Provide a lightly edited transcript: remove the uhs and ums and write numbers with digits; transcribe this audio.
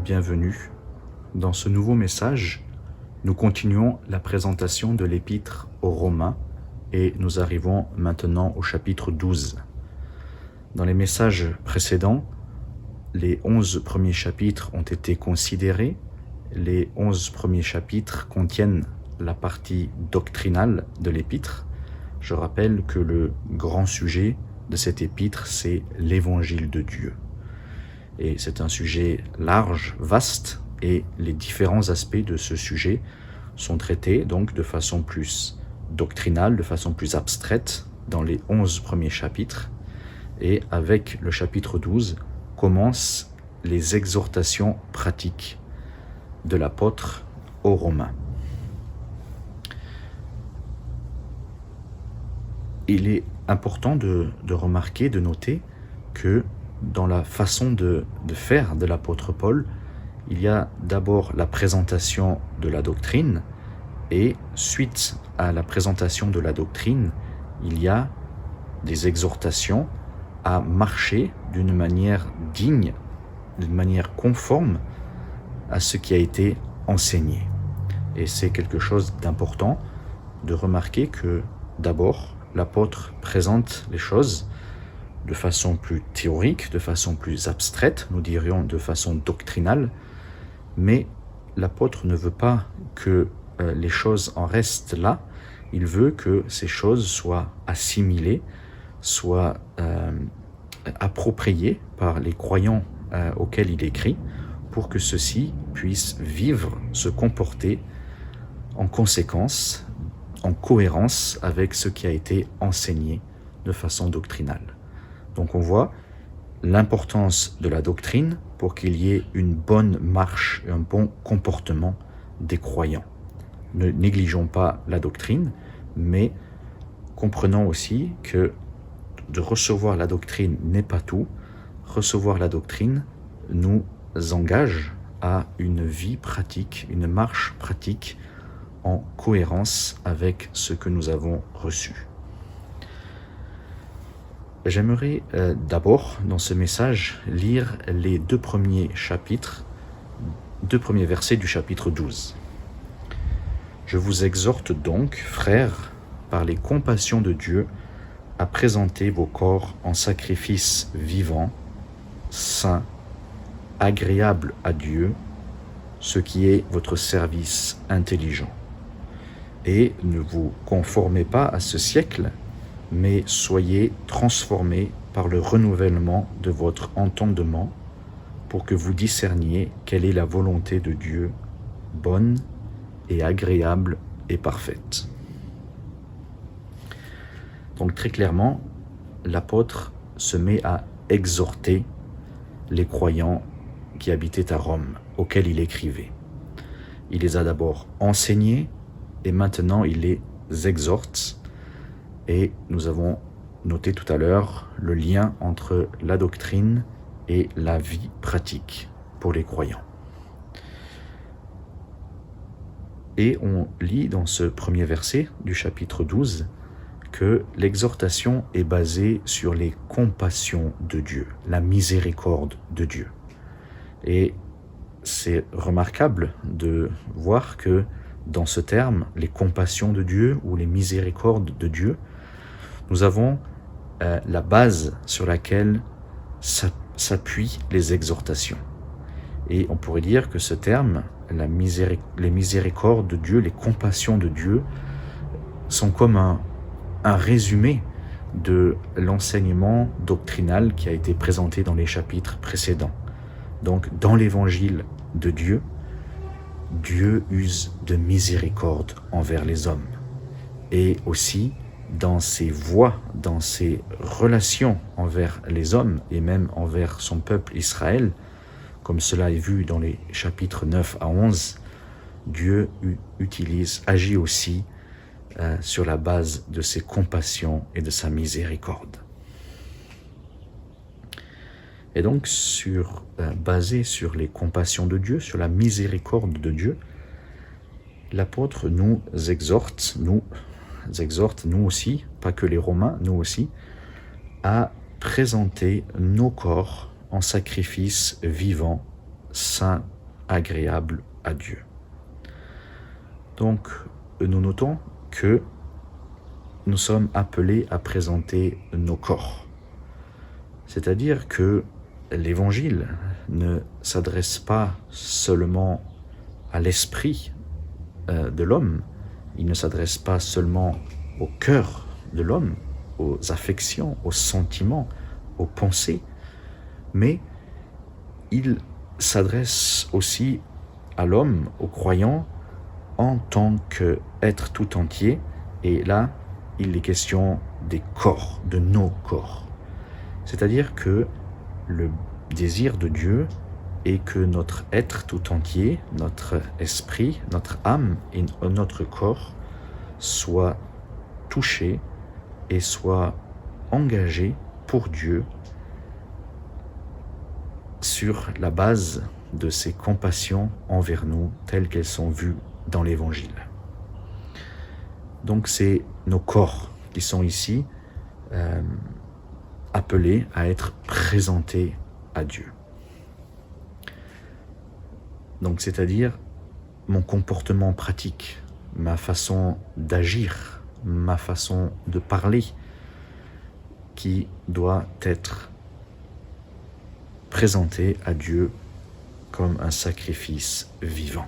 bienvenue. Dans ce nouveau message, nous continuons la présentation de l'épître aux Romains et nous arrivons maintenant au chapitre 12. Dans les messages précédents, les 11 premiers chapitres ont été considérés. Les 11 premiers chapitres contiennent la partie doctrinale de l'épître. Je rappelle que le grand sujet de cet épître, c'est l'évangile de Dieu. Et c'est un sujet large, vaste, et les différents aspects de ce sujet sont traités donc de façon plus doctrinale, de façon plus abstraite dans les 11 premiers chapitres. Et avec le chapitre 12 commencent les exhortations pratiques de l'apôtre aux Romains. Il est important de remarquer, de noter que dans la façon de faire de l'apôtre Paul, il y a d'abord la présentation de la doctrine et suite à la présentation de la doctrine, il y a des exhortations à marcher d'une manière digne, d'une manière conforme à ce qui a été enseigné. Et c'est quelque chose d'important de remarquer que d'abord, l'apôtre présente les choses de façon plus théorique, de façon plus abstraite, nous dirions de façon doctrinale, mais l'apôtre ne veut pas que les choses en restent là, il veut que ces choses soient assimilées, soient appropriées par les croyants auxquels il écrit, pour que ceux-ci puissent vivre, se comporter en conséquence, en cohérence avec ce qui a été enseigné de façon doctrinale. Donc on voit l'importance de la doctrine pour qu'il y ait une bonne marche, un bon comportement des croyants. Ne négligeons pas la doctrine, mais comprenons aussi que de recevoir la doctrine n'est pas tout. Recevoir la doctrine nous engage à une vie pratique, une marche pratique en cohérence avec ce que nous avons reçu. J'aimerais d'abord, dans ce message, lire les deux premiers versets du chapitre 12. Je vous exhorte donc, frères, par les compassions de Dieu, à présenter vos corps en sacrifice vivant, saint, agréable à Dieu, ce qui est votre service intelligent. Et ne vous conformez pas à ce siècle, mais soyez transformés par le renouvellement de votre entendement pour que vous discerniez quelle est la volonté de Dieu, bonne et agréable et parfaite. Donc très clairement, l'apôtre se met à exhorter les croyants qui habitaient à Rome, auxquels il écrivait. Il les a d'abord enseignés et maintenant il les exhorte. Et nous avons noté tout à l'heure le lien entre la doctrine et la vie pratique pour les croyants. Et on lit dans ce premier verset du chapitre 12 que l'exhortation est basée sur les compassions de Dieu, la miséricorde de Dieu. Et c'est remarquable de voir que dans ce terme, les compassions de Dieu ou les miséricordes de Dieu, nous avons la base sur laquelle s'appuient les exhortations. Et on pourrait dire que ce terme, les miséricordes de Dieu, les compassions de Dieu, sont comme un résumé de l'enseignement doctrinal qui a été présenté dans les chapitres précédents. Donc, dans l'évangile de Dieu, Dieu use de miséricorde envers les hommes. Et aussi, dans ses voies, dans ses relations envers les hommes et même envers son peuple Israël, comme cela est vu dans les chapitres 9 à 11, Dieu agit aussi sur la base de ses compassions et de sa miséricorde. Et donc, basé sur les compassions de Dieu, sur la miséricorde de Dieu, l'apôtre nous exhorte, nous aussi, pas que les Romains, nous aussi, à présenter nos corps en sacrifice vivant, saint agréable à Dieu. Donc, nous notons que nous sommes appelés à présenter nos corps. C'est-à-dire que l'Évangile ne s'adresse pas seulement à l'esprit de l'homme, il ne s'adresse pas seulement au cœur de l'homme, aux affections, aux sentiments, aux pensées, mais il s'adresse aussi à l'homme, au croyant, en tant qu'être tout entier. Et là, il est question des corps, de nos corps. C'est-à-dire que le désir de Dieu est que notre être tout entier, notre esprit, notre âme et notre corps soient touchés et soient engagés pour Dieu sur la base de ses compassions envers nous telles qu'elles sont vues dans l'Évangile. Donc c'est nos corps qui sont ici appelés à être présentés à Dieu. Donc c'est-à-dire mon comportement pratique, ma façon d'agir, ma façon de parler qui doit être présentée à Dieu comme un sacrifice vivant.